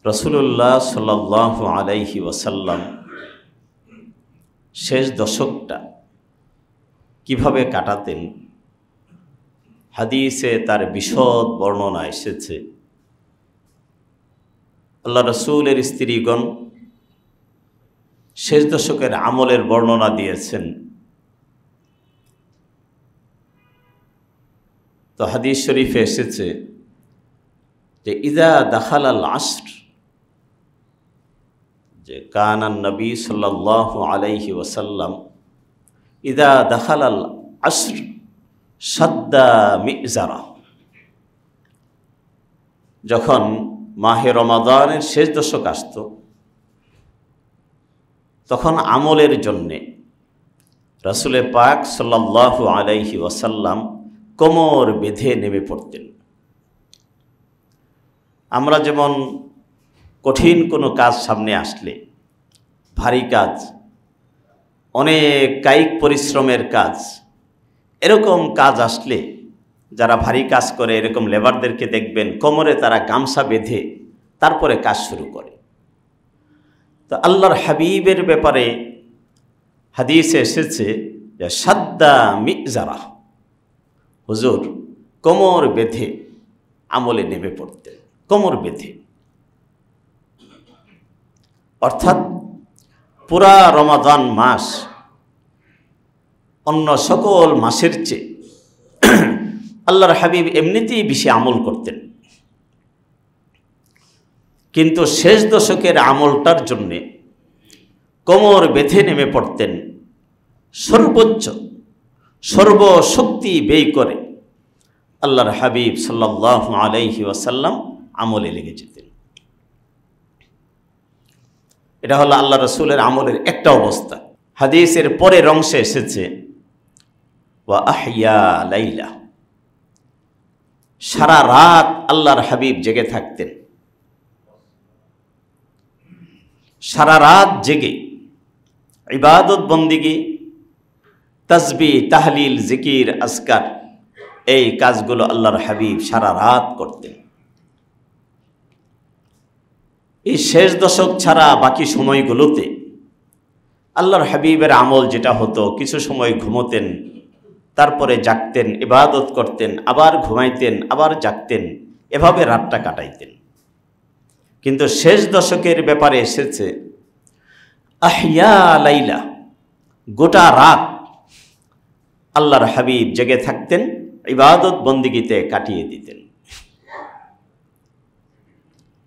রাসূলুল্লাহ সাল্লাল্লাহু আলাইহি ওয়াসাল্লাম শেষ দশকটা কিভাবে কাটাতেন হাদিসে তার বিশদ বর্ণনা এসেছে। আল্লাহ রাসূলের স্ত্রীগণ শেষ দশকের আমলের বর্ণনা দিয়েছেন। তো হাদিস শরীফে এসেছে যে ইযা দাখালাল আসর, যে কানান নবী সাল্লাল্লাহু আলাইহি ওয়াসাল্লাম ইযা দাখালাল আসর সাদ্দা মিজারা। যখন মাহে রমাদানের শেষ দশক আসত তখন আমলের জন্যে রাসূলে পাক সাল্লাল্লাহু আলাইহি ওয়াসাল্লাম কোমর বেঁধে নেমে পড়তেন। আমরা যেমন কঠিন কোনো কাজ সামনে আসলে, ভারী কাজ, অনেক কায়িক পরিশ্রমের কাজ, এরকম কাজ আসলে যারা ভারী কাজ করে এরকম লেবারদেরকে দেখবেন কোমরে তারা গামছা বেঁধে তারপরে কাজ শুরু করে। তো আল্লাহর হাবিবের ব্যাপারে হাদিসে এসেছে যে সাদ্দা মিজারা, হুজুর কোমর বেঁধে আমলে নেমে পড়তেন, কোমর বেঁধে। অর্থাৎ পুরা রমাদান মাস অন্য সকল মাসের চেয়ে আল্লাহর হাবিব এমনিতেই বেশি আমল করতেন, কিন্তু শেষ দশকের আমলটার জন্যে কোমর বেঁধে নেমে পড়তেন। সর্বোচ্চ সর্বশক্তি ব্যয় করে আল্লাহর হাবিব সাল্লাল্লাহু আলাইহি ওয়াসাল্লাম আমলে লেগে যেতেন। এটা হলো আল্লাহ রাসূলের আমলের একটা অবস্থা। হাদিসের পরের অংশে এসেছে ওয়া আহইয়া লাইলা, সারা রাত আল্লাহর হাবিব জেগে থাকতেন। সারা রাত জেগে ইবাদত বন্দিগি, তাসবিহ, তাহলিল, জিকির, আজকার, এই কাজগুলো আল্লাহর হাবিব সারা রাত করতেন। এই শেষ দশক ছাড়া বাকি সময়গুলোতে আল্লাহর হাবিবের আমল যেটা হতো, কিছু সময় ঘুমোতেন, তারপরে জাগতেন, ইবাদত করতেন, আবার ঘুমাইতেন, আবার জাগতেন, এভাবে রাতটা কাটাইতেন। কিন্তু শেষ দশকের ব্যাপারে এসেছে আহইয়া লাইলা, গোটা রাত আল্লাহর হাবিব জেগে থাকতেন, ইবাদত বন্দিগিতে কাটিয়ে দিতেন।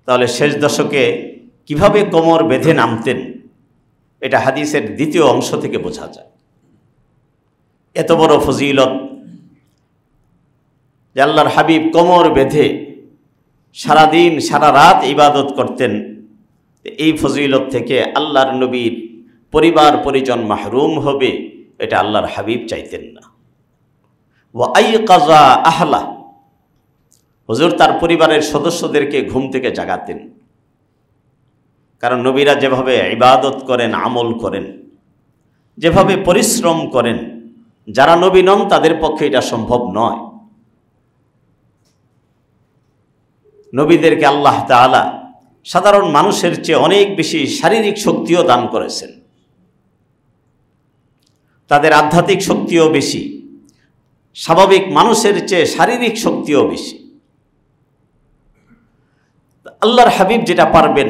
তাহলে শেষ দশকে কিভাবে কোমর বেঁধে নামতেন এটা হাদিসের দ্বিতীয় অংশ থেকে বোঝা যায়। এত বড় ফজিলত যে আল্লাহর হাবিব কোমর বেঁধে সারাদিন সারা রাত ইবাদত করতেন, এই ফজিলত থেকে আল্লাহর নবীর পরিবার পরিজন মাহরুম হবে এটা আল্লাহর হাবিব চাইতেন না। ওয়া আইকাযা আহলা, হুজুর তার পরিবারের সদস্যদেরকে ঘুম থেকে জাগাতেন। কারণ নবীরা যেভাবে ইবাদত করেন, আমল করেন, যেভাবে পরিশ্রম করেন, যারা নবী নন তাদের পক্ষে এটা সম্ভব নয়। নবীদেরকে আল্লাহ তাআলা সাধারণ মানুষের চেয়ে অনেক বেশি শারীরিক শক্তিও দান করেছেন, তাদের আধ্যাত্মিক শক্তিও বেশি, স্বাভাবিক মানুষের চেয়ে শারীরিক শক্তিও বেশি। আল্লাহর হাবিব যেটা পারবেন,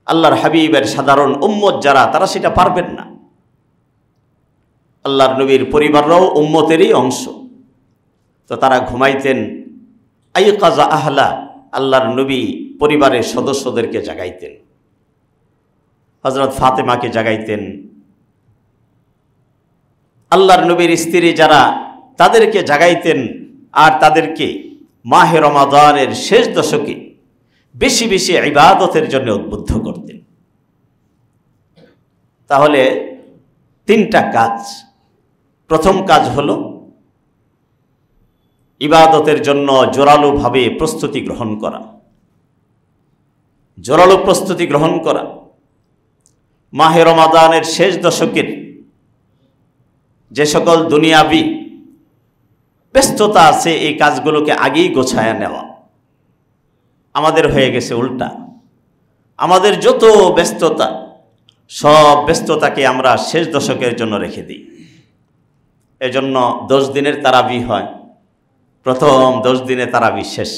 আল্লাহর হাবিবের সাধারণ উম্মত যারা, তারা সেটা পারবেন না। আল্লাহর নবীর পরিবাররাও উম্মতেরই অংশ, তো তারা ঘুমাইতেন। আইকাযা আহলা, আল্লাহর নবী পরিবারের সদস্যদেরকে জাগাইতেন, হযরত ফাতেমাকে জাগাইতেন, আল্লাহর নবীর স্ত্রী যারা তাদেরকে জাগাইতেন, আর তাদেরকে মাহে রমাদানের শেষ দশকে বেশি বেশি ইবাদতের জন্য উদ্বুদ্ধ করতেন। তাহলে তিনটা কাজ। প্রথম কাজ হলো ইবাদতের জন্য জোরালোভাবে প্রস্তুতি গ্রহণ করা, জোরালো প্রস্তুতি গ্রহণ করা। মাহে রমাদানের শেষ দশকের যে সকল দুনিয়াবি ব্যস্ততা আছে এই কাজগুলোকে আগেই গোছায়া নেওয়া। আমাদের হয়ে গেছে উল্টা, আমাদের যত ব্যস্ততা, সব ব্যস্ততাকে আমরা শেষ দশকের জন্য রেখে দিই। এজন্য 10 দিনের তারাবি হয়, প্রথম 10 দিনে তারাবি শেষ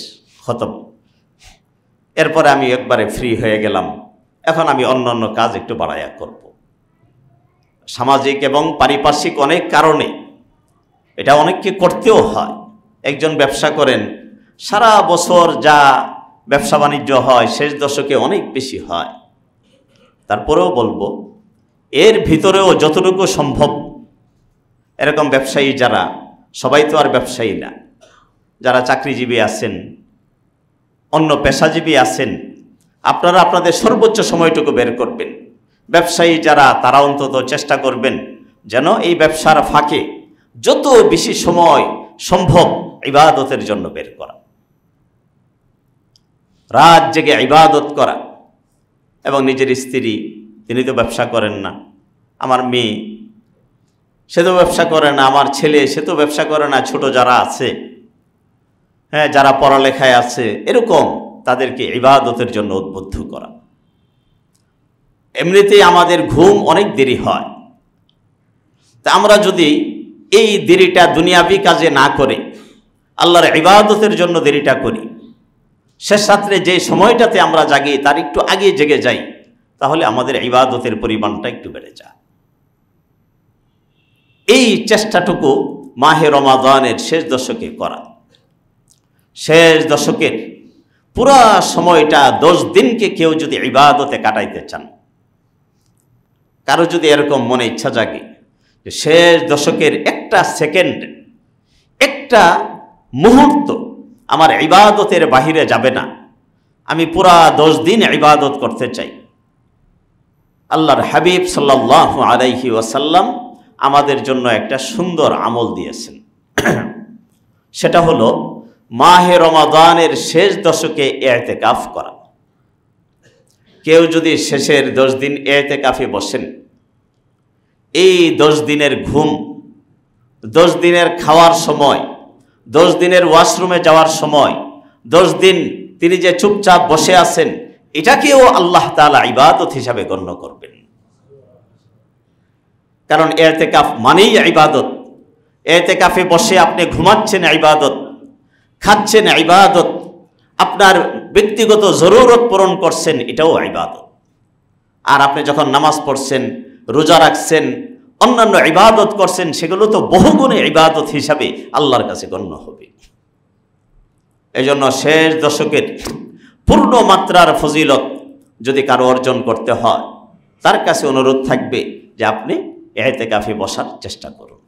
খতম, এরপরে আমি একবারে ফ্রি হয়ে গেলাম, এখন আমি অন্য কাজ একটু বাড়াইয়া করব। সামাজিক এবং পারিপার্শ্বিক অনেক কারণে এটা অনেককে করতেও হয়। একজন ব্যবসা করেন, সারা বছর যা ব্যবসা বাণিজ্য হয় শেষ দশকে অনেক বেশি হয়। তারপরেও বলবো, এর ভিতরেও যতটুকু সম্ভব, এরকম ব্যবসায়ী যারা, সবাই তো আর ব্যবসায়ী না, যারা চাকরিজীবী আছেন, অন্য পেশাজীবী আছেন, আপনারা আপনাদের সর্বোচ্চ সময়টুকু বের করবেন। ব্যবসায়ী যারা, তারা অন্তত চেষ্টা করবেন যেন এই ব্যবসার ফাঁকে যত বেশি সময় সম্ভব ইবাদতের জন্য বের করা, রাত জেগে ইবাদত করা। এবং নিজের স্ত্রী, তিনি তো ব্যবসা করেন না, আমার মেয়ে সে তো ব্যবসা করে না, আমার ছেলে সে তো ব্যবসা করে না, ছোট যারা আছে, হ্যাঁ, যারা পড়ালেখায় আছে, এরকম তাদেরকে ইবাদতের জন্য উদ্বুদ্ধ করা। এমনিতেই আমাদের ঘুম অনেক দেরি হয়, তা আমরা যদি এই দেরিটা দুনিয়াবি কাজে না করে আল্লাহর ইবাদতের জন্য দেরিটা করি, শেষ রাত্রে যে সময়টাতে আমরা জাগি তার একটু আগে জেগে যাই, তাহলে আমাদের ইবাদতের পরিমাণটা একটু বেড়ে যায়। এই চেষ্টাটুকু মাহে রমাদানের শেষ দশকে করা। শেষ দশকের পুরা সময়টা 10 দিনকে কেউ যদি ইবাদতে কাটাইতে চান, কারো যদি এরকম মনে ইচ্ছা জাগে যে শেষ দশকের একটা সেকেন্ড, একটা মুহূর্ত আমার ইবাদতের বাহিরে যাবে না, আমি পুরা 10 দিন ইবাদত করতে চাই, আল্লাহর হাবিব সাল্লাল্লাহু আলাইহি ওয়াসাল্লাম আমাদের জন্য একটা সুন্দর আমল দিয়েছেন। সেটা হলো মাহে রমাদানের শেষ দশকে ইতিকাফ করা। কেউ যদি শেষের 10 দিন ইতিকাফে বসেন, এই 10 দিনের ঘুম, 10 দিনের খাওয়ার সময়, 10 দিনের ওয়াশরুমে যাওয়ার সময়, 10 দিন তিনি যে চুপচাপ বসে আছেন, এটাকেও আল্লাহ তাআলা ইবাদত হিসাবে গণ্য করবেন। কারণ ইতিকাফ মানেই ইবাদত। ইতিকাফে বসে আপনি ঘুমাচ্ছেন ইবাদত, খাচ্ছেন ইবাদত, আপনার ব্যক্তিগত জরুরত পূরণ করছেন, এটাও ইবাদত। আর আপনি যখন নামাজ পড়ছেন, রোজা রাখছেন, অন্যান্য ইবাদত করছেন, সেগুলো তো বহুগুণে ইবাদত হিসাবে আল্লাহর কাছে গণ্য হবে। এজন্য শেষ দশকের পূর্ণ মাত্রার ফজিলত যদি কারো অর্জন করতে হয়, তার কাছে অনুরোধ থাকবে যে আপনি ইতিকাফে বসার চেষ্টা করুন।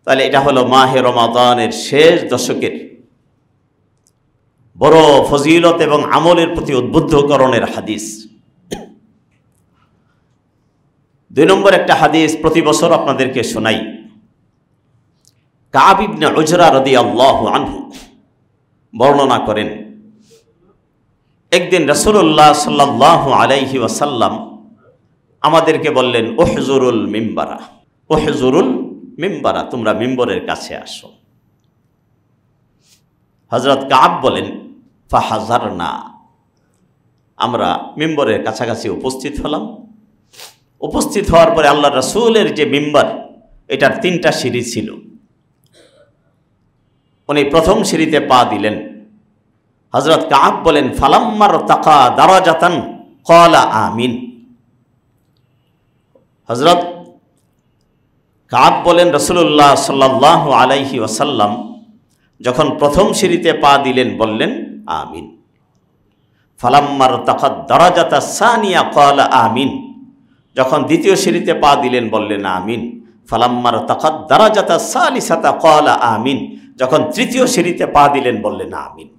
তাহলে এটা হলো মাহে রমাদানের শেষ দশকের বড় ফজিলত এবং আমলের প্রতি উদ্বুদ্ধকরণের হাদিস। 2 নম্বর একটা হাদিস প্রতি বছর আপনাদেরকে শোনাই। কাব ইবনে উজরা রাদিয়াল্লাহু আনহু বর্ণনা করেন, একদিন রাসূলুল্লাহ সাল্লাল্লাহু আলাইহি ওয়াসাল্লাম আমাদেরকে বললেন, উহজুরুল মিম্বারা, উহজুরুল মিম্বারা, তোমরা মিম্বরের কাছে আসো। হযরত কাব বলেন, ফাহাজারনা, আমরা মিম্বরের কাছাকাছি উপস্থিত হলাম। উপস্থিত হওয়ার পরে আল্লাহ রাসূলের যে মিম্বার, এটার 3টা সিঁড়ি ছিল। উনি প্রথম সিঁড়িতে পা দিলেন। হযরত কাব বলেন, ফালাম্মার তাকা দারাজাতান ক্বালা আমিন। হযরত কাব বলেন, রাসূলুল্লাহ সাল্লাল্লাহু আলাইহি ওয়াসাল্লাম যখন প্রথম সিঁড়িতে পা দিলেন বললেন আমিন। ফালাম্মার তাকা দারাজাতা সানিয়া ক্বালা আমিন। যখন দ্বিতীয় সিঁড়িতে পা দিলেন বললেন আমিন। ফালাম্মার তাকা দারাজাতা সালিসাতা ক্বালা আমিন। যখন তৃতীয় সিঁড়িতে পা দিলেন বললেন আমিন।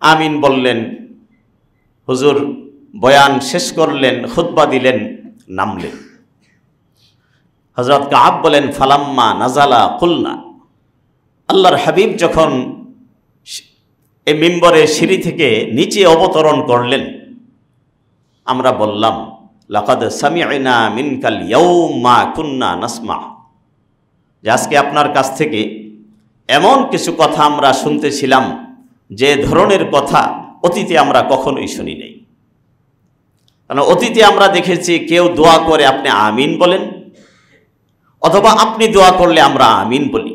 আমিন বললেন, হুজুর বয়ান শেষ করলেন, খুতবা দিলেন, নামলেন। হযরত কাব বলেন, ফালাম্মা নাজালা কুলনা, আল্লাহর হাবিব যখন এই মিম্বরের সিঁড়ি থেকে নিচে অবতরণ করলেন, আমরা বললাম, লাকাদ সামি'না মিনকাল ইয়াউম মা কুন্না নাসমা, যে আজকে আপনার কাছ থেকে এমন কিছু কথা আমরা শুনতেছিলাম, যে ধরনের কথা অতীতে আমরা কখনোই শুনি নাই। কারণ অতীতে আমরা দেখেছি কেউ দোয়া করে আপনি আমিন বলেন, অথবা আপনি দোয়া করলে আমরা আমিন বলি।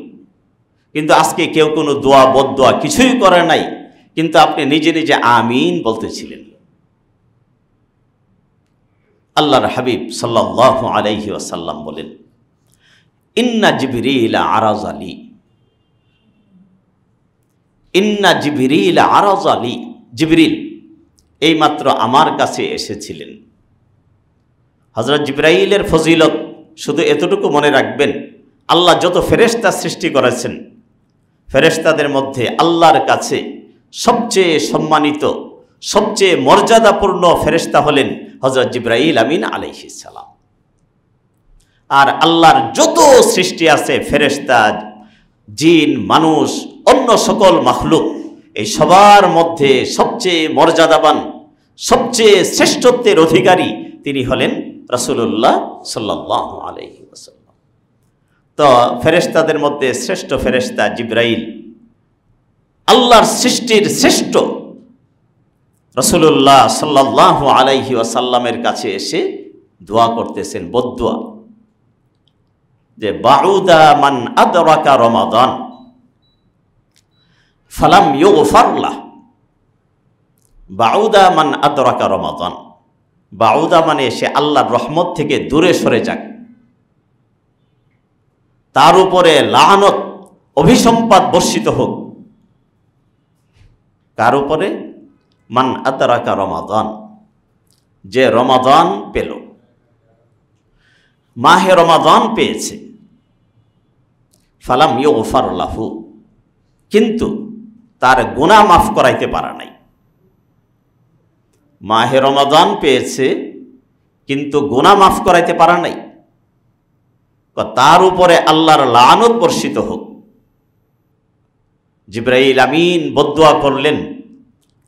কিন্তু আজকে কেউ কোনো দোয়া বদদোয়া কিছুই করে নাই, কিন্তু আপনি নিজে নিজে আমিন বলতেছিলেন। আল্লাহর হাবিব সাল্লাল্লাহু আলাইহি ওয়াসাল্লাম বলেন, ইন্না জিবরিল আরাজালি, ইন্না জিবরিল আরাজালি, জিবরিল এইমাত্র আমার কাছে এসেছিলেন। হযরত জিবরাইলের ফজিলত শুধু এতটুকু মনে রাখবেন, আল্লাহ যত ফেরেশতা সৃষ্টি করেছেন, ফেরেশতাদের মধ্যে আল্লাহর কাছে সবচেয়ে সম্মানিত, সবচেয়ে মর্যাদাপূর্ণ ফেরেশতা হলেন হযরত জিবরাইল আমিন আলাইহিস সালাম। আর আল্লাহর যত সৃষ্টি আছে, ফেরেশতা, জিন, মানুষ, অন্য সকল মাখলুক, এই সবার মধ্যে সবচেয়ে মর্যাদাবান, সবচেয়ে শ্রেষ্ঠত্বের অধিকারী তিনি হলেন রাসূলুল্লাহ সাল্লাল্লাহু আলাইহি ওয়াসাল্লাম। তো ফেরেশতাদের মধ্যে শ্রেষ্ঠ ফেরেশতা জিবরাইল আল্লাহর সৃষ্টির শ্রেষ্ঠ রাসূলুল্লাহ সাল্লাল্লাহু আলাইহি ওয়াসাল্লামের কাছে এসে দোয়া করতেছেন, বদদোয়া, যে বাউদা মান আদরাকা রমাদান ফালাম ইউগফার লাহ। বাউদা মান আদরাকা রমাদান, বাউদা মানে সে আল্লাহর রহমত থেকে দূরে সরে যাক, তার উপরে লানত, অভিসম্পাত বর্ষিত হোক। কার উপরে? মান আদরাকা রমাদান, যে রমাদান পেল, মাহে রমাদান পেয়েছে। ফালাম ইউগফার লাহু, কিন্তু তার গুনাহ মাফ করাইতে পারা নাই। মাহে রমাদান পেয়েছে কিন্তু গুনাহ মাফ করাইতে পারা নাই, তার উপরে আল্লাহর লানত বর্ষিত হোক। জিবরাইল আমিন বদদুয়া করলেন,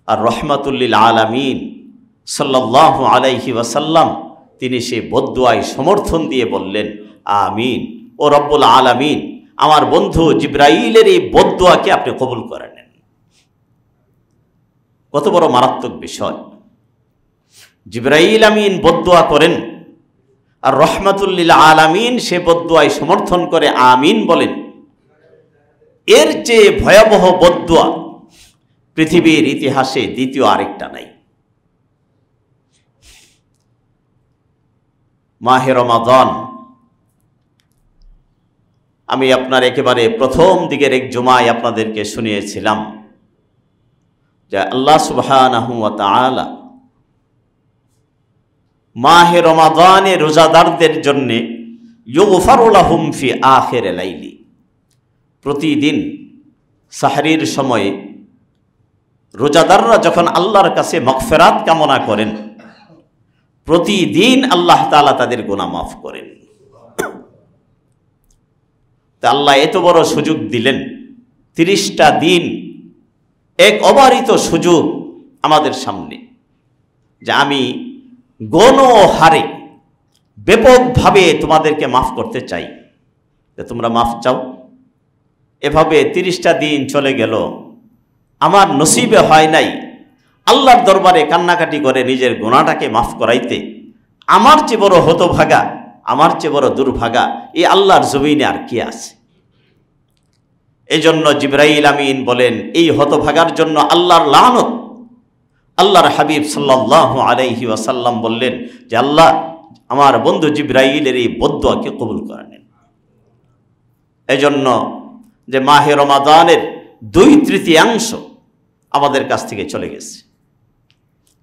আর রহমাতুল লিল আলামিন সাল্লাল্লাহু আলাইহি ওয়াসাল্লাম তিনি সেই বদদুয়ায় সমর্থন দিয়ে বললেন, আমিন। ও রব্বুল আলামিন, আমার বন্ধু জিবরাইলের এই বদদুয়াকে আপনি কবুল করে নেন। কত বড় মারাত্মক বিষয়! জিবরাইল আমিন বদদুয়া করেন, আর রহমাতুল লিল আলামিন সে বদদুয়ায় সমর্থন করে আমিন বলেন। এর চেয়ে ভয়াবহ বদদুয়া পৃথিবীর ইতিহাসে দ্বিতীয় আরেকটা নাই। মাহে রমাদান, আমি আপনার একেবারে প্রথম দিকের এক জুমায় আপনাদেরকে শুনিয়েছিলাম যে আল্লাহ সুবহানাহু ওয়া তাআলা মাহে রমাদানে রোজাদারদের জন্য ইউগফারু লাহুম ফি আখির লাইলি, প্রতিদিন সাহরির সময়ে রোজাদাররা যখন আল্লাহর কাছে মাগফিরাত কামনা করেন, প্রতিদিন আল্লাহ তাআলা তাদের গুনাহ মাফ করেন। তা আল্লাহ এত বড় সুযোগ দিলেন, 30টা দিন, এক অবারিত সুযোগ আমাদের সামনে, যে আমি গণহারে ব্যাপকভাবে তোমাদেরকে মাফ করতে চাই, তোমরা মাফ চাও। এভাবে 30টা দিন চলে গেল, আমার নসিবে হয় নাই আল্লাহর দরবারে কান্নাকাটি করে নিজের গুনাহটাকে মাফ করাইতে। আমার চেয়ে বড় হতভাগা, আমার চেয়ে বড় দুর্ভাগা এই আল্লাহর জমিনে আর কি আছে? এই জন্য জিবরাইল আমিন বলেন, এই হতভাগার জন্য আল্লাহর লানত। আল্লাহর হাবিব সাল্লাল্লাহু আলাইহি ওয়াসাল্লাম বললেন যে আল্লাহ আমার বন্ধু জিবরাইলের এই বদদুয়াকে কবুল করে নেন। এই জন্য যে মাহে রমাদানের 2/3 আমাদের কাছ থেকে চলে গেছে,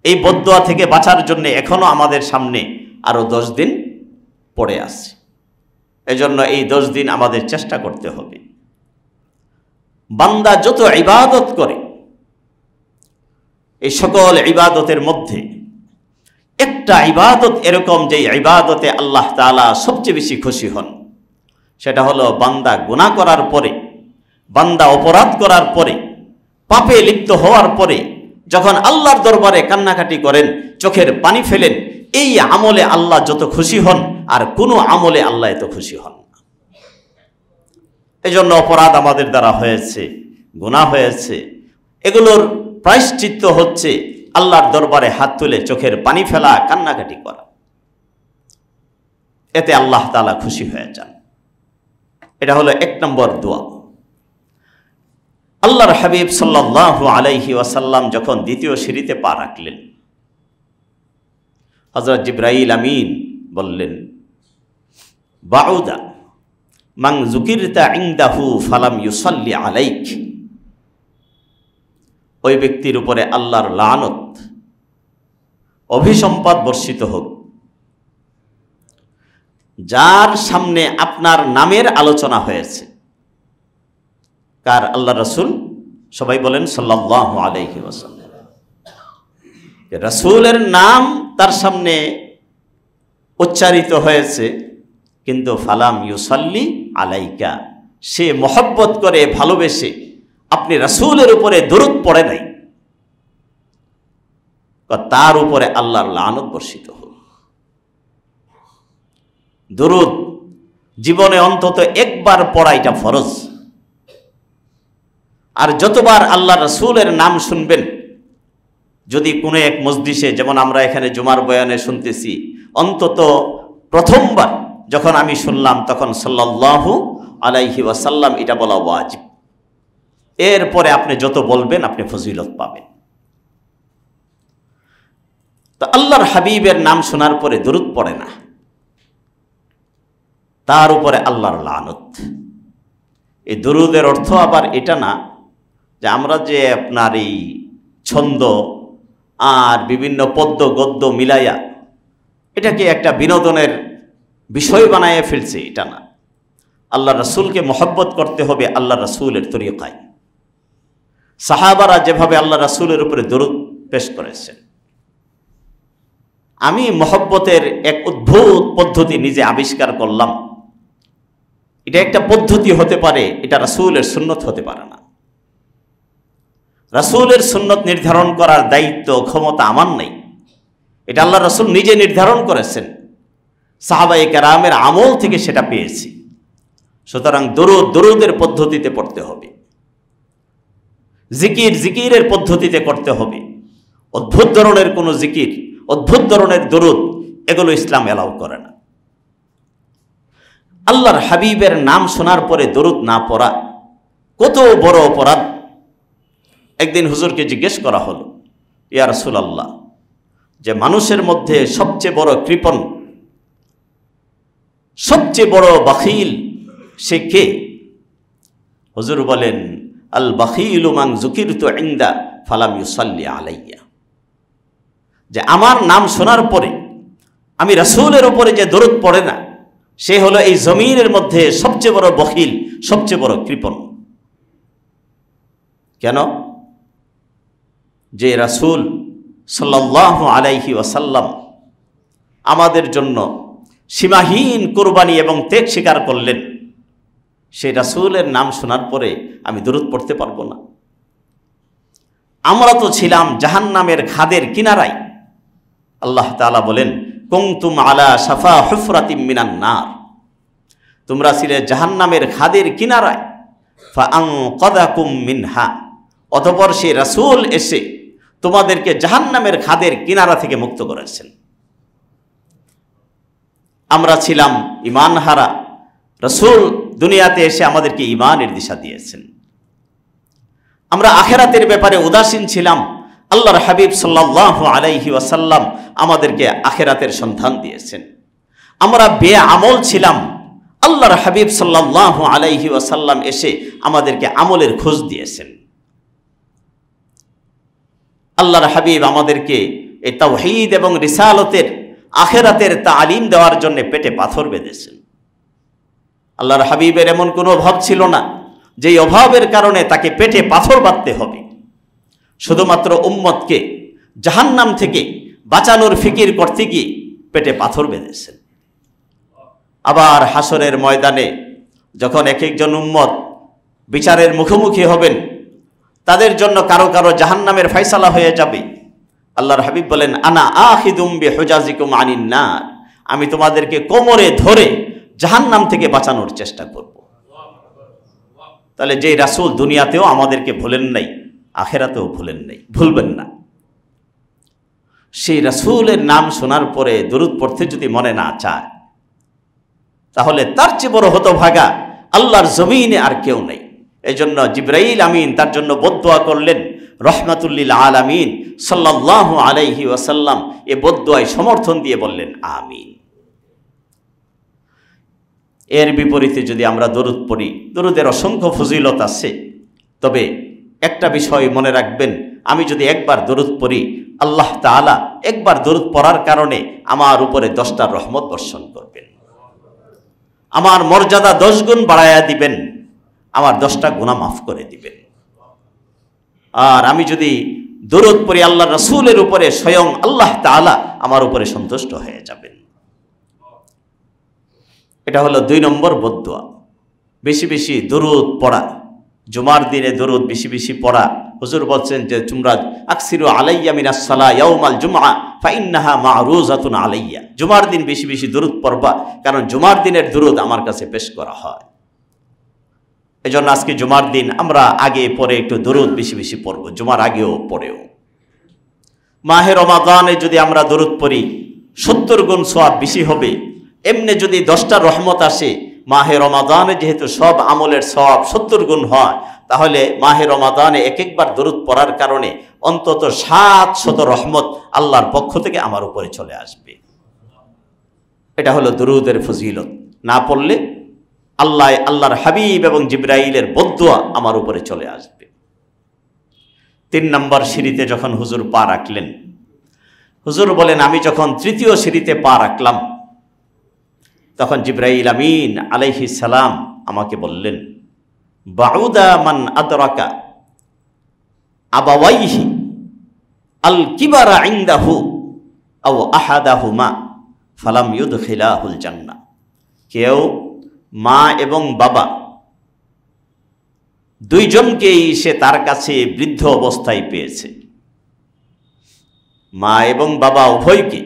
এই বদদুয়া থেকে বাঁচার জন্য এখনো আমাদের সামনে আরো 10 দিন পড়ে আছে। এজন্য এই 10 দিন আমাদের চেষ্টা করতে হবে। বান্দা যত ইবাদত করে, এই সকল ইবাদতের মধ্যে একটা ইবাদত এরকম যে ইবাদতে আল্লাহ তাআলা সবচেয়ে বেশি খুশি হন, সেটা হলো বান্দা গুনাহ করার পরে, বান্দা অপরাধ করার পরে, পাপে লিপ্ত হওয়ার পরে যখন আল্লাহর দরবারে কান্নাকাটি করেন, চোখের পানি ফেলেন, এই আমলে আল্লাহ যত খুশি হন আর কোনো আমলে আল্লাহ এত খুশি হন না। এই জন্য অপরাধ আমাদের দ্বারা হয়েছে, গুনাহ হয়েছে, এগুলোর প্রায়শ্চিত্ত হচ্ছে আল্লাহর দরবারে হাত তুলে চোখের পানি ফেলা, কান্নাকাটি করা। এতে আল্লাহ তাআলা খুশি হয়ে যান। এটা হলো 1 নম্বর দোয়া। আল্লাহর হাবিব সাল্লাল্লাহু আলাইহি ওয়াসাল্লাম যখন দ্বিতীয় সিঁড়িতে পা রাখলেন, হযরত জিবরাইল আমিন বললেন, বাউদা মান যুকিরতা ইনদাহু ফালাম ইউসাল্লি আলাইক। ওই ব্যক্তির উপরে আল্লাহর লানত, অভিসম্পাত বর্ষিত হোক, যার সামনে আপনার নামের আলোচনা হয়েছে। কার? আল্লাহ রাসূল। সবাই বলেন সাল্লাল্লাহু আলাইহি ওয়াসাল্লাম। রাসূলের নাম তার সামনে উচ্চারিত হয়েছে, কিন্তু ফালাম ইউসাল্লি আলাইকা, সে মহব্বত করে ভালোবেসে আপনি রাসূলের উপরে দরুদ পড়ে নাই, তার উপরে আল্লাহর লানত বর্ষিত হোক। দরুদ জীবনে অন্তত একবার পড়া এটা ফরজ। আর যতবার আল্লাহ রাসূলের নাম শুনবেন, যদি কোনো এক মজলিসে, যেমন আমরা এখানে জুমার বয়ানে শুনতেছি, অন্তত প্রথমবার যখন আমি শুনলাম তখন সাল্লাল্লাহু আলাইহি ওয়াসাল্লাম এটা বলা ওয়াজিব। এরপরে আপনি যত বলবেন আপনি ফজিলত পাবেন। তো আল্লাহর হাবিবের নাম শোনার পরে দরুদ পড়ে না, তার উপরে আল্লাহর লানত। এই দরুদের অর্থ আবার এটা না যে আমরা যে আপনার এই ছন্দ আর বিভিন্ন পদ্য গদ্য মিলাইয়া এটাকে একটা বিনোদনের বিষয় বানায় ফেলছে, এটা না। আল্লাহ রাসূলকে মহব্বত করতে হবে আল্লাহ রাসূলের তরিকায়। সাহাবারা যেভাবে আল্লাহ রাসূলের উপরে দরুদ পেশ করেছেন, আমি মহব্বতের এক অদ্ভুত পদ্ধতি নিজে আবিষ্কার করলাম। এটা একটা পদ্ধতি হতে পারে, এটা রাসূলের সুন্নত হতে পারে না। রাসূলের সুন্নত নির্ধারণ করার দায়িত্ব ক্ষমতা আমার নেই, এটা আল্লাহ রাসূল নিজে নির্ধারণ করেছেন। সাহাবায়ে কেরামের আমল থেকে সেটা পেয়েছি। সুতরাং দরুদের পদ্ধতিতে পড়তে হবে, জিকিরের পদ্ধতিতে করতে হবে। অদ্ভুত ধরনের কোনো জিকির, অদ্ভুত ধরনের দরুদ, এগুলো ইসলাম এলাও করে না। আল্লাহর হাবিবের নাম শোনার পরে দরুদ না পড়া কত বড় অপরাধ। একদিন হুজুরকে জিজ্ঞেস করা হলো, ইয়া রাসূলুল্লাহ, যে মানুষের মধ্যে সবচেয়ে বড় কৃপণ, সবচেয়ে বড় বাখিল সে কে? হুজুর বলেন, আল বাখিলু মান যুকিরতু ইনদা ফালাম ইউসাল্লি আলাইয়া। যে আমার নাম শোনার পরে আমি রাসূলের উপরে যে দরুদ পড়ে না, সে হলো এই জমিনের মধ্যে সবচেয়ে বড় বখিল, সবচেয়ে বড় কৃপণ। কেন? যে রাসূল সাল্লাল্লাহু আলাইহি ওয়াসাল্লাম আমাদের জন্য সীমাহীন কুরবানি এবং ত্যাগ স্বীকার করলেন, সেই রাসূলের নাম শোনার পরে আমি দরুদ পড়তে পারবো না? আমরা তো ছিলাম জাহান্নামের খাদের কিনারায়। আল্লাহ তাআলা বলেন, কুনতুম আলা শাফা হুফরাতিম মিনান নার, তোমরা ছিলে জাহান্নামের খাদের কিনারায়। ফাআনকাযাকুম মিনহা, অতঃপর সেই রাসূল এসে তোমাদেরকে জাহান্নামের খাদের কিনারা থেকে মুক্ত করেছেন। আমরা ছিলাম ঈমান হারা, রাসূল দুনিয়াতে এসে আমাদেরকে ঈমানের দিশা দিয়েছেন। আমরা আখিরাতের ব্যাপারে উদাসীন ছিলাম, আল্লাহর হাবিব সাল্লাল্লাহু আলাইহি ওয়াসাল্লাম আমাদেরকে আখিরাতের সন্ধান দিয়েছেন। আমরা বেআমল ছিলাম, আল্লাহর হাবিব সাল্লাল্লাহু আলাইহি ওয়াসাল্লাম এসে আমাদেরকে আমলের খোঁজ দিয়েছেন। আল্লাহর হাবিব আমাদেরকে এই তাওহীদ এবং রিসালতের আখিরাতের তালিম দেওয়ার জন্য পেটে পাথর বেঁধেছেন। আল্লাহর হাবিবের এমন কোনো অভাব ছিল না যেই অভাবের কারণে তাকে পেটে পাথর বাঁধতে হবে। শুধুমাত্র উম্মতকে জাহান্নাম থেকে বাঁচানোর ফিকির করতে গিয়ে পেটে পাথর বেঁধেছেন। আবার হাসরের ময়দানে যখন এক একজন উম্মত বিচারের মুখোমুখি হবেন, তাদের জন্য কারো কারো জাহান্নামের ফয়সালা হয়ে যাবে। আল্লাহর হাবিব বলেন, আনা আখিদুম বিহুজাজিকুম আনিন নার, আমি তোমাদেরকে কোমরে ধরে জাহান্নাম থেকে বাঁচানোর চেষ্টা করব। তাহলে যে রাসূল দুনিয়াতেও আমাদেরকে ভুলেন নাই, আখেরাতেও ভুলবেন না। সেই রাসূলের নাম শোনার পরে দরুদ পড়তে যদি মনে না চায়, তাহলে তার চেয়ে বড় হতভাগা আল্লাহর জমিনে আর কেউ নেই। এজন্য জিবরাইল আমিন তার জন্য বদদুয়া করলেন। রহমাতুল্লিল আলামিন সাল্লাল্লাহু আলাইহি ওয়াসাল্লাম এ বদদুয়ায় সমর্থন দিয়ে বললেন আমিন। এর বিপরীতে যদি আমরা দরুদ পড়ি, দরুদের অসংখ্য ফজিলত আছে, তবে একটা বিষয় মনে রাখবেন, আমি যদি একবার দরুদ পড়ি, আল্লাহ তাআলা একবার দরুদ পড়ার কারণে আমার উপরে 10টা রহমত বর্ষণ করবেন, আমার মর্যাদা 10 গুণ বাড়ায়া দিবেন, আমার 10টা গুনাহ মাফ করে দিবেন। আর আমি যদি দরুদ পড়ি আল্লাহর রাসূলের উপরে, স্বয়ং আল্লাহ তাআলা আমার উপরে সন্তুষ্ট হয়ে যাবেন। এটা হলো 2 নম্বর বদদুয়া। বেশি বেশি দরুদ পড়া, জুমার দিনে দরুদ বেশি বেশি পড়া। হুজুর বলছেন যে তোমরা আকসিরু আলাইয়া মিনাস সালাহ ইয়াউমাল জুমআ ফাইন্নাহা মা'রুজাতুন আলাইয়া, জুমার দিন বেশি বেশি দরুদ পড়বা, কারণ জুমার দিনের দরুদ আমার কাছে পেশ করা হয়। এজন্য আজকে জুমার দিন আমরা আগে পরে একটু দরুদ বেশি বেশি পড়ব, জুমার আগেও পরেও। মাহে রমাদানে যদি আমরা দরুদ পড়ি 70 গুণ সওয়াব বেশি হবে। এমনি যদি 10টা রহমত আসে, মাহে রমাদানে যেহেতু সব আমলের সওয়াব 70 গুণ হয়, তাহলে মাহে রমাদানে এক একবার দরুদ পড়ার কারণে অন্তত 700 রহমত আল্লাহর পক্ষ থেকে আমার উপরে চলে আসবে। এটা হলো দরুদের ফজিলত। না পড়লে আল্লাহর হাবিব এবং জিবরাইলের বদদুয়া আমার উপরে চলে আসবে। 3 নম্বর সিঁড়িতে যখন হুজুর পা রাখলেন, হুজুর বলেন আমি যখন 3য় সিঁড়িতে পা রাখলাম, তখন জিবরাইল আমিন আলাইহিস সালাম আমাকে বললেন, বাউদা মান আদরাকা আবাওয়াইহি আল কিবারা ইনদাহু আও আহাদাহুমা ফালাম ইউদখিলাহুল জান্নাহ। কেউ মা এবং বাবা দুইজনকেই সে তার কাছে বৃদ্ধ অবস্থায় পেয়েছে। মা এবং বাবা উভয়কে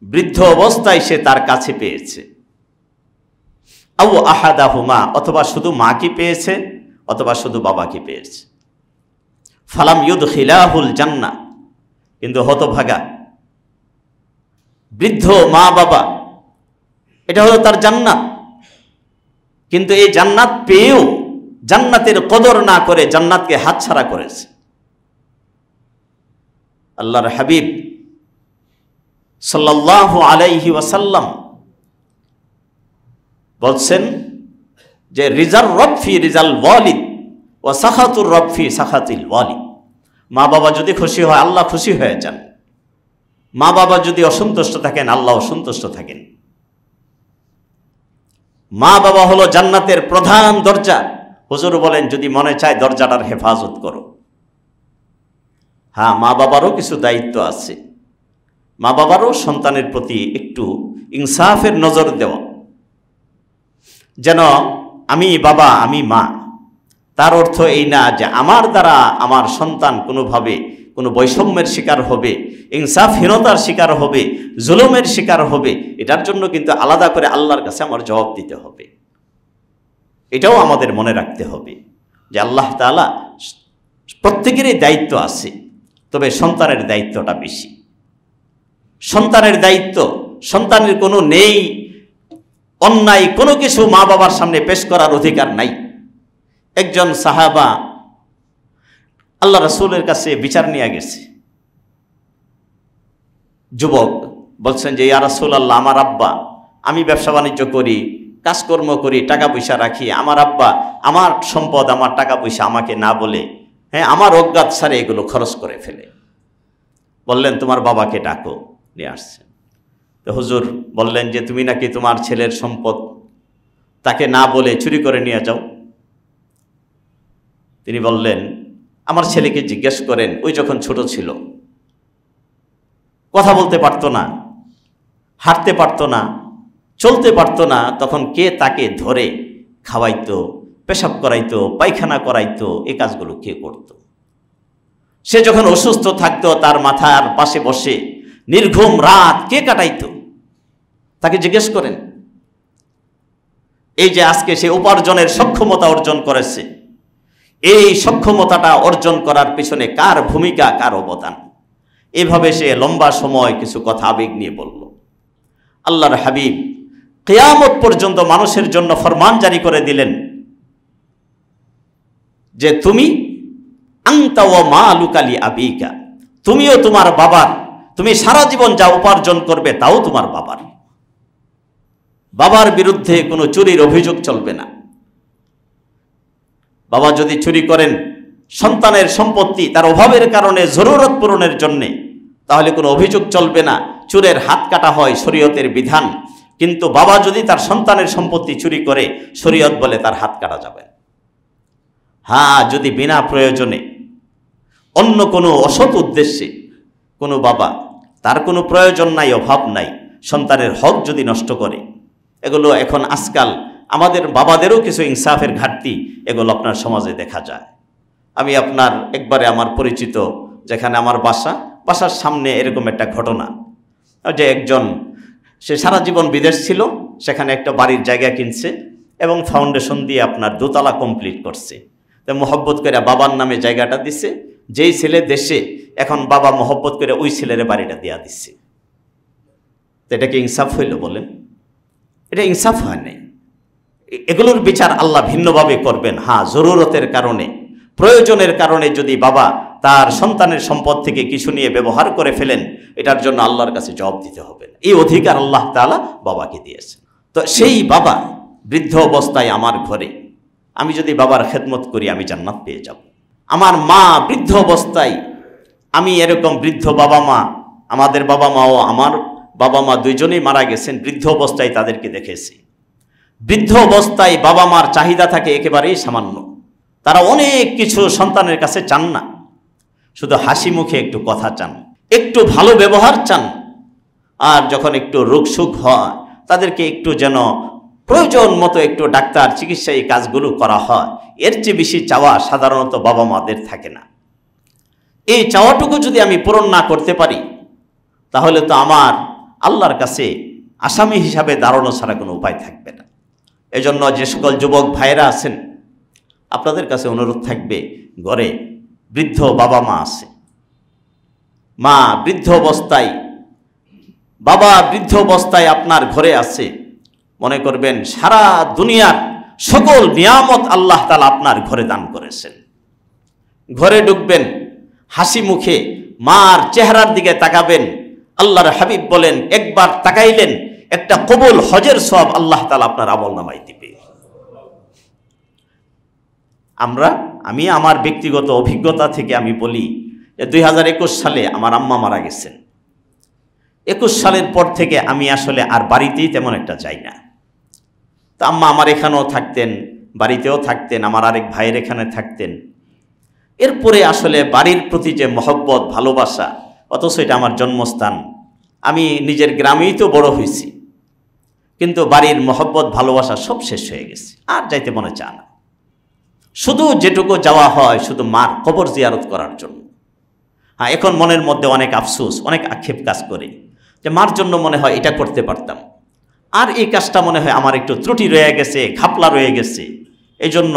বৃদ্ধ অবস্থায় সে তার কাছে পেয়েছে। আও আহাদাহুমা, অথবা শুধু মাকে পেয়েছে অথবা শুধু বাবাকে পেয়েছে। ফালাম ইউদখিলাহুল জান্নাহ, কিন্তু হতভাগা বৃদ্ধ মা বাবা, এটা হলো তার জান্নাত, কিন্তু এই জান্নাত পেয়েও জান্নাতের কদর না করে জান্নাতকে হাতছাড়া করেছে। আল্লাহর হাবিব সাল্লাল্লাহু আলাইহি ওয়াসাল্লাম বলছেন যে রিজাল রব ফি রিজাল ওয়ালিদ ওয়া সাখাতুর রব ফি সাখাতিল ওয়ালিদ। মা বাবা যদি খুশি হয় আল্লাহ খুশি হয়ে যান, মা বাবা যদি অসন্তুষ্ট থাকেন আল্লাহ অসন্তুষ্ট থাকেন। মা বাবা হলো জান্নাতের প্রধান দরজা। হুজুর বলেন যদি মনে চায় দরজাটার হেফাজত করো। হ্যাঁ, মা বাবারও কিছু দায়িত্ব আছে। মা বাবারও সন্তানের প্রতি একটু ইনসাফের নজর দেওয়া, যেন আমি বাবা আমি মা, তার অর্থ এই না যে আমার দ্বারা আমার সন্তান কোনোভাবে কোনো বৈষম্যের শিকার হবে, ইনসাফহীনতার শিকার হবে, জুলুমের শিকার হবে। এটার জন্য কিন্তু আলাদা করে আল্লাহর কাছে আমার জবাব দিতে হবে। এটাও আমাদের মনে রাখতে হবে যে আল্লাহ তাআলা প্রত্যেকেরই দায়িত্ব আছে, তবে সন্তানের দায়িত্বটা বেশি। সন্তানের দায়িত্ব, সন্তানের কোনো নেই অন্যায় কোনো কিছু মা বাবার সামনে পেশ করার অধিকার নাই। একজন সাহাবা আল্লাহ রাসূলের কাছে বিচার নিয়ে গেছে। যুবক বলছেন যে ইয়া রাসূলুল্লাহ, আমার আব্বা, আমি ব্যবসা বাণিজ্য করি, কাজকর্ম করি, টাকা পয়সা রাখি, আমার আব্বা আমার সম্পদ আমার টাকা পয়সা আমাকে না বলে, হ্যাঁ, আমার অজ্ঞাত সারে এগুলো খরচ করে ফেলে। বললেন তোমার বাবাকে ডাকো। নিয়ে আসছেন। তো হুজুর বললেন যে তুমি নাকি তোমার ছেলের সম্পদ তাকে না বলে চুরি করে নিয়ে যাও। তিনি বললেন আমার ছেলেকে জিজ্ঞেস করেন, ওই যখন ছোট ছিল, কথা বলতে পারতো না, হাঁটতে পারতো না, চলতে পারতো না, তখন কে তাকে ধরে খাওয়াইতো, পেশাব করাইতো, পায়খানা করাইতো, এই কাজগুলো কে করত? সে যখন অসুস্থ থাকতো তার মাথার পাশে বসে নির্ঘুম রাত কে কাটাইতো? তাকে জিজ্ঞেস করেন। এই যে আজকে সে উপার্জনের সক্ষমতা অর্জন করেছে, এই সক্ষমতাটা অর্জন করার পিছনে কার ভূমিকা, কার অবদান? এভাবে সে লম্বা সময় কিছু কথা আবেগ নিয়ে বলল। আল্লাহর হাবিব কিয়ামত পর্যন্ত মানুষের জন্য ফরমান জারি করে দিলেন যে তুমি আনতা ওয়া মালুকা লি আবিকা, তুমিও তোমার বাবার, তুমি সারা জীবন যা উপার্জন করবে তাও তোমার বাবার। বাবার বিরুদ্ধে কোনো চুরির অভিযোগ চলবে না। বাবা যদি চুরি করেন সন্তানের সম্পত্তি তার অভাবের কারণে, জরুরত পূরণের জন্যে, তাহলে কোনো অভিযোগ চলবে না। চোরের হাত কাটা হয়, শরীয়তের বিধান। কিন্তু বাবা যদি তার সন্তানের সম্পত্তি চুরি করে, শরীয়ত বলে তার হাত কাটা যাবে। হ্যাঁ, যদি বিনা প্রয়োজনে অন্য কোনো অসৎ উদ্দেশ্যে কোনো বাবা, তার কোনো প্রয়োজন নাই, অভাব নাই, সন্তানের হক যদি নষ্ট করে, এগুলো এখন আজকাল আমাদের বাবাদেরও কিছু ইনসাফের ঘাটতি, এগুলো আপনার সমাজে দেখা যায়। আমি আপনার একবারে আমার পরিচিত, যেখানে আমার বাসার সামনে এরকম একটা ঘটনা, যে একজন সে সারা জীবন বিদেশ ছিল, সেখানে একটা বাড়ির জায়গা কিনছে এবং ফাউন্ডেশন দিয়ে আপনার দোতলা কমপ্লিট করছে। তো মহব্বত করে বাবার নামে জায়গাটা দিছে। যেই ছেলে দেশে, এখন বাবা মহব্বত করে ওই ছেলের বাড়িটা দেয়া দিচ্ছে। তো এটা কি ইনসাফ হইল বলেন? এটা ইনসাফ হয় নাই। এগুলোর বিচার আল্লাহ ভিন্নভাবে করবেন। হ্যাঁ, জরুরতের কারণে, প্রয়োজনের কারণে যদি বাবা তার সন্তানের সম্পদ থেকে কিছু নিয়ে ব্যবহার করে ফেলেন, এটার জন্য আল্লাহর কাছে জবাব দিতে হবে। এই অধিকার আল্লাহ তাআলা বাবাকে দিয়েছেন। তো সেই বাবা বৃদ্ধ অবস্থায় আমার ঘরে, আমি যদি বাবার খেদমত করি আমি জান্নাত পেয়ে যাব। আমার মা বৃদ্ধ অবস্থায়, আমি এরকম বৃদ্ধ বাবা মা, আমাদের বাবা মাও, আমার বাবা মা দুইজনেই মারা গেছেন, বৃদ্ধ অবস্থায় তাদেরকে দেখেছি। বৃদ্ধ অবস্থায় বাবা মার চাহিদা থাকে একেবারেই সামান্য। তারা অনেক কিছু সন্তানের কাছে চান না, শুধু হাসি মুখে একটু কথা চান, একটু ভালো ব্যবহার চান। আর যখন একটু রোগ সুখ হয়, তাদেরকে একটু যেন প্রয়োজন মতো একটু ডাক্তার চিকিৎসা এই কাজগুলো করা হয়। এর চেয়ে বেশি চাওয়া সাধারণত বাবা মাদের থাকে না। এই চাওয়াটুকু যদি আমি পূরণ না করতে পারি, তাহলে তো আমার আল্লাহর কাছে আসামি হিসাবে দাঁড়ানো ছাড়া কোনো উপায় থাকবে না। এজন্য যে সকল যুবক ভাইয়েরা আছেন, আপনাদের কাছে অনুরোধ থাকবে, ঘরে বৃদ্ধ বাবা মা আছে, মা বৃদ্ধ অবস্থায়, বাবা বৃদ্ধ অবস্থায় আপনার ঘরে আছে, মনে করবেন সারা দুনিয়ার সকল নিয়ামত আল্লাহ তাআলা আপনার ঘরে দান করেছেন। ঘরে ঢুকবেন, হাসি মুখে মার চেহারার দিকে তাকাবেন। আল্লাহর হাবিব বলেন, একবার তাকাইলেন একটা কবুল হজের সওয়াব আল্লাহ তাআলা আপনার আমলনামায় দিবে। আমি আমার ব্যক্তিগত অভিজ্ঞতা থেকে আমি বলি যে 2021 সালে আমার আম্মা মারা গেছেন। 21 সালের পর থেকে আমি আসলে আর বাড়িতেই তেমন একটা যাই না। তা আম্মা আমার এখানেও থাকতেন, বাড়িতেও থাকতেন, আমার আরেক ভাইয়ের এখানে থাকতেন। এরপরে আসলে বাড়ির প্রতি যে মহব্বত, ভালোবাসা, অথচ এটা আমার জন্মস্থান, আমি নিজের গ্রামেই তো বড় হয়েছি, কিন্তু বাড়ির মহব্বত ভালোবাসা সব শেষ হয়ে গেছে, আর যাইতে মনে চায় না। শুধু যেটুকু যাওয়া হয় শুধু মার কবর জিয়ারত করার জন্য। হ্যাঁ, এখন মনের মধ্যে অনেক আফসোস, অনেক আক্ষেপ কাজ করে যে মার জন্য মনে হয় এটা করতে পারতাম, আর এই কাজটা মনে হয় আমার একটু ত্রুটি রয়ে গেছে, ঘাপলা রয়ে গেছে। এই জন্য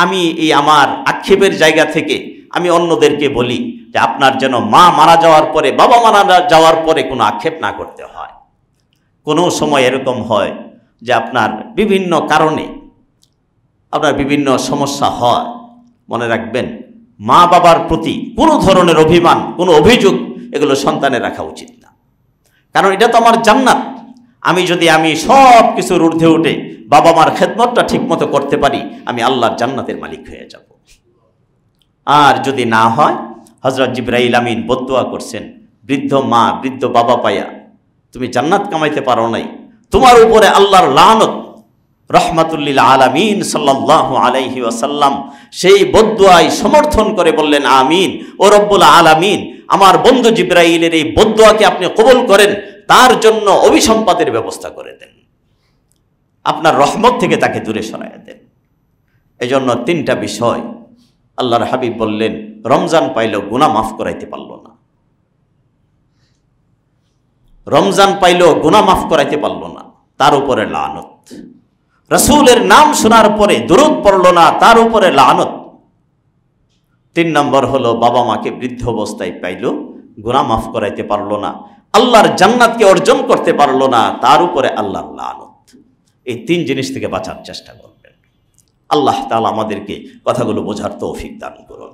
আমি এই আমার আক্ষেপের জায়গা থেকে আমি অন্যদেরকে বলি যে আপনার যেন মা মারা যাওয়ার পরে, বাবা মারা যাওয়ার পরে কোনো আক্ষেপ না করতে হয়। কোনো সময় এরকম হয় যে আপনার বিভিন্ন কারণে আপনার বিভিন্ন সমস্যা হয়, মনে রাখবেন মা বাবার প্রতি কোনো ধরনের অভিমান, কোনো অভিযোগ এগুলো সন্তানের রাখা উচিত না। কারণ এটা তো আমার জান্নাত। আমি সব কিছুর ঊর্ধ্বে উঠে বাবা মার খেদমতটা ঠিকমতো করতে পারি, আমি আল্লাহর জান্নাতের মালিক হয়ে যাব। আর যদি না হয়, হযরত জিবরাইল আমিন বদদুয়া করছেন, বৃদ্ধ মা বৃদ্ধ বাবা পায়া তুমি জান্নাত কামাইতে পারো নাই, তোমার উপরে আল্লাহর লানত। রহমাতুল্লিল আলামিন সাল্লাল্লাহু আলাইহি ওয়াসাল্লাম সেই বদদুয়ায় সমর্থন করে বললেন, আমিন। ও রব্বুল আলামিন, আমার বন্ধু জিবরাইলের এই বদদুয়াকে আপনি কবুল করেন, তার জন্য অভিসম্পাদের ব্যবস্থা করে দেন, আপনার রহমত থেকে তাকে দূরে সরাইয়া দেন। এই জন্য 3টা বিষয় আল্লাহর হাবিব বললেন, রমজান পাইলেও গুনাহ মাফ করাইতে পারল না, রমজান পাইলেও গুনাহ মাফ করাইতে পারল না, তার উপরে লানত। রাসূলের নাম শোনার পরে দুরূদ পড়ল না, তার উপরে লানত। 3 নম্বর হলো বাবা মাকে বৃদ্ধ অবস্থায় পাইল, গুনাহ মাফ করাইতে পারলো না, আল্লাহর জান্নাতকে অর্জন করতে পারলো না, তার উপরে আল্লাহর লানত। এই 3 জিনিস থেকে বাঁচার চেষ্টা করবেন। আল্লাহ তাআলা আমাদেরকে কথাগুলো বোঝার তৌফিক দান করুন।